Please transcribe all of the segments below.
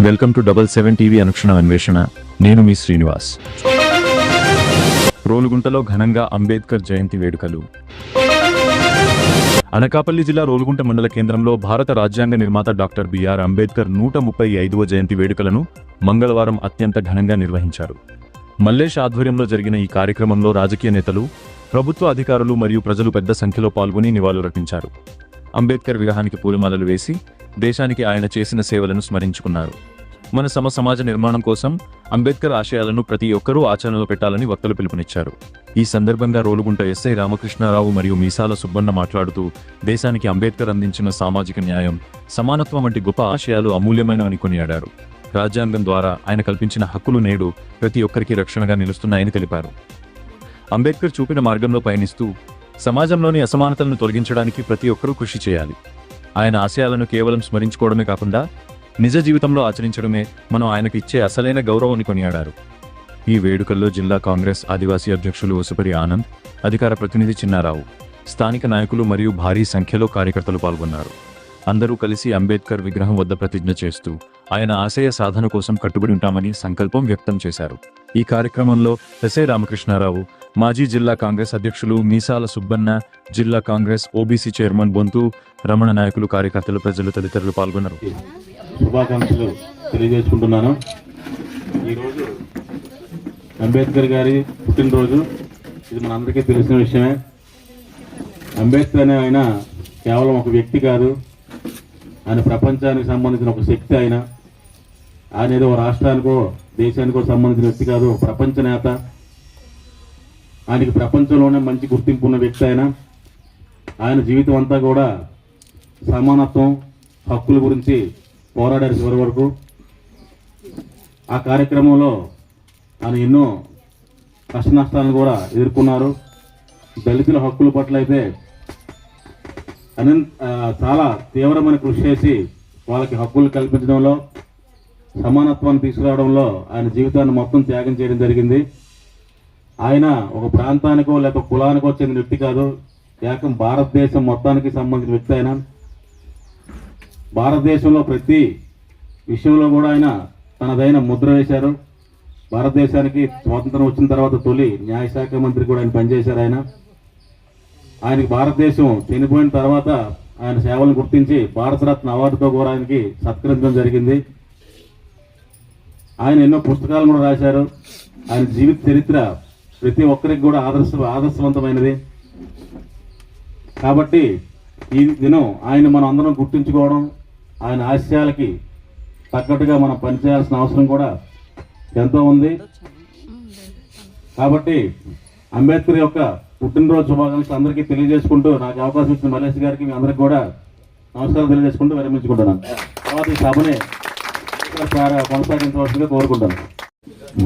Welcome to 77 TV అనుక్షణ అన్వేషణ. నేను మీ శ్రీనివాస్. రోలుగుంటలో ఘనంగా అంబేద్కర్ జయంతి వేడుకలు. అనకాపల్లి జిల్లా రోలుగుంట మండల కేంద్రంలో భారత రాజ్యాంగ నిర్మాత డాక్టర్ బిఆర్ అంబేద్కర్ 135వ జయంతి వేడుకలను మంగళవారం అత్యంత ఘనంగా నిర్వహించారు. మల్లేష్ ఆధ్వర్యంలో జరిగిన ఈ కార్యక్రమంలో రాజకీయ నేతలు, ప్రభుత్వ అధికారులు మరియు ప్రజలు పెద్ద సంఖ్యలో పాల్గొని నివాళులర్పించారు. అంబేద్కర్ విగ్రహానికి పూలమాలలు వేసి దేశానికి ఆయన చేసిన సేవలను స్మరించుకున్నారు. మన సమాజ నిర్మాణం కోసం అంబేద్కర్ ఆశయాలను ప్రతి ఒక్కరూ ఆచరణలో పెట్టాలని వక్తలు పిలుపునిచ్చారు. ఈ సందర్భంగా రోలుగుంట ఎస్ఐ రామకృష్ణారావు మరియు మీసాల సుబ్బన్న మాట్లాడుతూ, దేశానికి అంబేద్కర్ అందించిన సామాజిక న్యాయం, సమానత్వం వంటి గొప్ప ఆశయాలు అమూల్యమైనవని కొనియాడారు. రాజ్యాంగం ద్వారా ఆయన కల్పించిన హక్కులు నేడు ప్రతి ఒక్కరికి రక్షణగా నిలుస్తున్నాయని తెలిపారు. అంబేద్కర్ చూపిన మార్గంలో పయనిస్తూ సమాజంలోని అసమానతలను తొలగించడానికి ప్రతి ఒక్కరూ కృషి చేయాలి. ఆయన ఆశయాలను కేవలం స్మరించుకోవడమే కాకుండా నిజ జీవితంలో ఆచరించడమే మనం ఆయనకు ఇచ్చే అసలైన గౌరవాన్ని కొనియాడారు. ఈ వేడుకల్లో జిల్లా కాంగ్రెస్ ఆదివాసీ అధ్యక్షులు వసుపరి ఆనంద్, అధికార ప్రతినిధి చిన్నారావు, స్థానిక నాయకులు మరియు భారీ సంఖ్యలో కార్యకర్తలు పాల్గొన్నారు. అందరూ కలిసి అంబేద్కర్ విగ్రహం వద్ద ప్రతిజ్ఞ చేస్తూ ఆయన ఆశయ సాధన కోసం కట్టుబడి ఉంటామని సంకల్పం వ్యక్తం చేశారు. ఈ కార్యక్రమంలో ఎస్ఐ రామకృష్ణారావు, మాజీ జిల్లా కాంగ్రెస్ అధ్యక్షులు మీసాల సుబ్బన్న, జిల్లా కాంగ్రెస్ ఓబీసీ చైర్మన్ బొంతు రమణ నాయకులు, కార్యకర్తలు, ప్రజలు తదితరులు పాల్గొన్నారు. శుభాకాంక్షలు తెలియజేసుకుంటున్నాను. ఈరోజు అంబేద్కర్ గారి పుట్టినరోజు. ఇది మనందరికీ తెలిసిన విషయమే. అంబేద్కర్ అనే ఆయన కేవలం ఒక వ్యక్తి కాదు, ఆయన ప్రపంచానికి సంబంధించిన ఒక శక్తి. ఆయన ఏదో రాష్ట్రానికో దేశానికో సంబంధించిన వ్యక్తి కాదు, ఒక ప్రపంచ నేత. ఆయనకి ప్రపంచంలోనే మంచి గుర్తింపు ఉన్న వ్యక్తి. ఆయన జీవితం అంతా కూడా సమానత్వం, హక్కుల గురించి పోరాడారు చివరి వరకు. ఆ కార్యక్రమంలో ఆయన ఎన్నో కష్ట నష్టాలను కూడా ఎదుర్కొన్నారు. దళితుల హక్కుల పట్ల అయితే చాలా తీవ్రమైన కృషి చేసి వాళ్ళకి హక్కులు కల్పించడంలో, సమానత్వాన్ని తీసుకురావడంలో ఆయన జీవితాన్ని మొత్తం త్యాగం చేయడం జరిగింది. ఆయన ఒక ప్రాంతానికో లేక కులానికో చెందిన వ్యక్తి కాదు, ఏకం భారతదేశం మొత్తానికి సంబంధించిన వ్యక్తి. ఆయన భారతదేశంలో ప్రతి విషయంలో కూడా ఆయన తనదైన ముద్ర వేశారు. భారతదేశానికి స్వాతంత్రం వచ్చిన తర్వాత తొలి న్యాయశాఖ మంత్రి కూడా ఆయన పనిచేశారు. ఆయనకి భారతదేశం చనిపోయిన తర్వాత ఆయన సేవలను గుర్తించి భారతరత్న అవార్డుతో కూడా ఆయనకి సత్కరించడం జరిగింది. ఆయన ఎన్నో పుస్తకాలు కూడా రాశారు. ఆయన జీవిత చరిత్ర ప్రతి ఒక్కరికి కూడా ఆదర్శవంతమైనది. కాబట్టి ఈ దినం ఆయన మనం అందరం గుర్తుంచుకోవడం, ఆయన ఆశయాలకి తగ్గట్టుగా మనం పనిచేయాల్సిన అవసరం కూడా ఎంతో ఉంది. కాబట్టి అంబేద్కర్ యొక్క పుట్టినరోజు శుభాకాంక్షలు అందరికీ తెలియజేసుకుంటూ, నాకు అవకాశం ఇచ్చిన మల్లేష్ గారికి మీ అందరికి కూడా నమస్కారం తెలియజేసుకుంటూ విరమించుకుంటున్నాను. తర్వాత ఈ సభని కొనసాగించవలసిందిగా కోరుకుంటాను.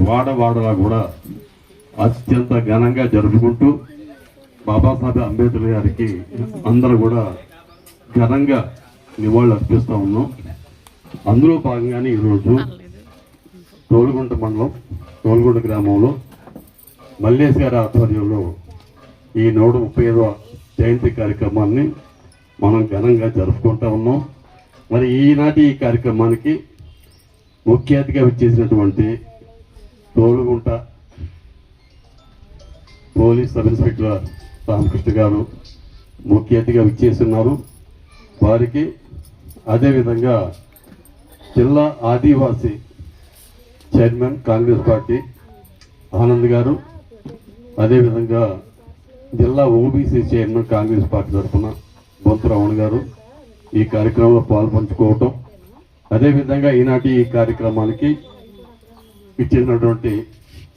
వాడవాడలా కూడా అత్యంత ఘనంగా జరుపుకుంటూ బాబాసాహెబ్ అంబేద్కర్ గారికి అందరూ కూడా ఘనంగా నివాళులు అర్పిస్తూ ఉన్నాం. అందులో భాగంగానే ఈరోజు రోలుగుంట మండలం, రోలుగుంట గ్రామంలో మల్లేష్ గారి ఆధ్వర్యంలో ఈ 135వ జయంతి కార్యక్రమాన్ని మనం ఘనంగా జరుపుకుంటూ ఉన్నాం. మరి ఈనాటి ఈ కార్యక్రమానికి ముఖ్య అతిథిగా విచ్చేసినటువంటి Rolugunta police sub inspector Ramakrishna గారు ముఖ్య అతిథిగా విచ్చేస్తున్నారు. వారికి అదేవిధంగా జిల్లా ఆదివాసీ చైర్మన్ కాంగ్రెస్ పార్టీ ఆనంద్ గారు, అదేవిధంగా జిల్లా ఓబీసీ చైర్మన్ కాంగ్రెస్ పార్టీ తరఫున బొంతు రమణ గారు ఈ కార్యక్రమంలో పాల్పంచుకోవటం, అదేవిధంగా ఈనాటి ఈ కార్యక్రమానికి ఇచ్చినటువంటి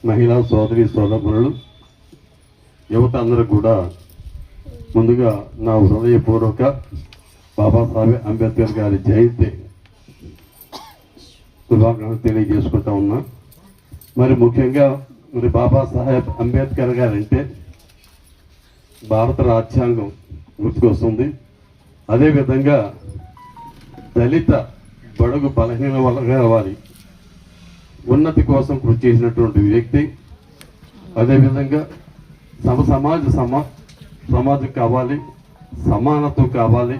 మహిళా సోదరులు, యువత అందరూ కూడా ముందుగా నా హృదయపూర్వక బాబాసాహెబ్ అంబేద్కర్ గారి జయంతి శుభాకాంక్షలు తెలియజేసుకుంటా ఉన్నా. మరి ముఖ్యంగా బాబాసాహెబ్ అంబేద్కర్ గారు అంటే భారత రాజ్యాంగం గుర్తుకొస్తుంది. అదేవిధంగా దళిత బడుగు బలహీన వర్గాల వారి ఉన్నతి కోసం కృషి చేసినటువంటి వ్యక్తి. అదేవిధంగా సమాజం కావాలి, సమానత్వం కావాలి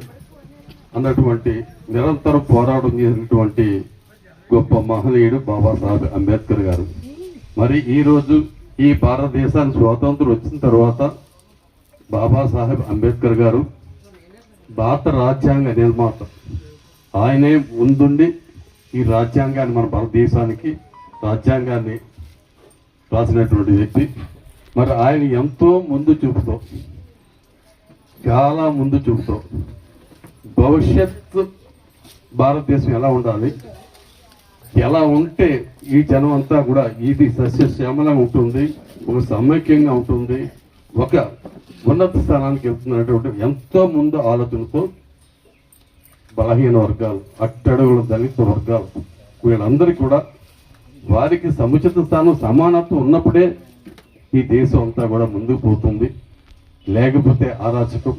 అన్నటువంటి నిరంతరం పోరాటం చేసినటువంటి గొప్ప మహనీయుడు బాబాసాహెబ్ అంబేద్కర్ గారు. మరి ఈరోజు ఈ భారతదేశానికి స్వాతంత్రం వచ్చిన తర్వాత బాబాసాహెబ్ అంబేద్కర్ గారు భారత రాజ్యాంగ నిర్మాత. ఆయనే ముందుండి ఈ రాజ్యాంగాన్ని, మన భారతదేశానికి రాజ్యాంగాన్ని రాసినటువంటి వ్యక్తి. మరి ఆయన ఎంతో ముందు చూపుతో, చాలా ముందు చూపుతో భవిష్యత్తు భారతదేశం ఎలా ఉండాలి, ఎలా ఉంటే ఈ జనం అంతా కూడా ఇది సస్యశ్యామలంగా ఉంటుంది, ఒక సమైక్యంగా ఉంటుంది, ఒక ఉన్నత స్థానానికి వెళ్తున్నటువంటి ఎంతో ముందు ఆలోచనతో బలహీన వర్గాలు, అట్టడుగుల దళిత వర్గాలు, వీళ్ళందరికీ కూడా వారికి సముచిత స్థానం, సమానత్వం ఉన్నప్పుడే ఈ దేశం అంతా కూడా ముందుకు పోతుంది. లేకపోతే అరాచకం,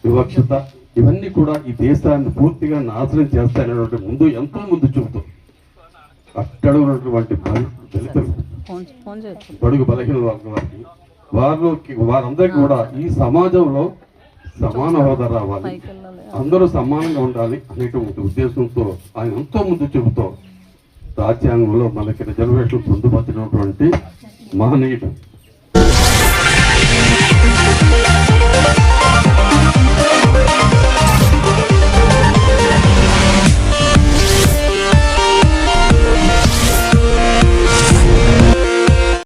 వివక్షత ఇవన్నీ కూడా ఈ దేశాన్ని పూర్తిగా నాశనం చేస్తాయనేటువంటి ముందు ఎంతో ముందు చూపుతాం. అట్టడుగున్నటువంటి దళితులు, బడుగు బలహీన వర్గాలకి, వారందరికీ కూడా ఈ సమాజంలో సమాన హోదా రావాలి, అందరూ సమానంగా ఉండాలి అనేటువంటి ఉద్దేశంతో ఆయన ఎంతో ముందు చెబుతూ రాజ్యాంగంలో మనకి రిజర్వేషన్ పొందుపరిచినటువంటి మహనీయుడు.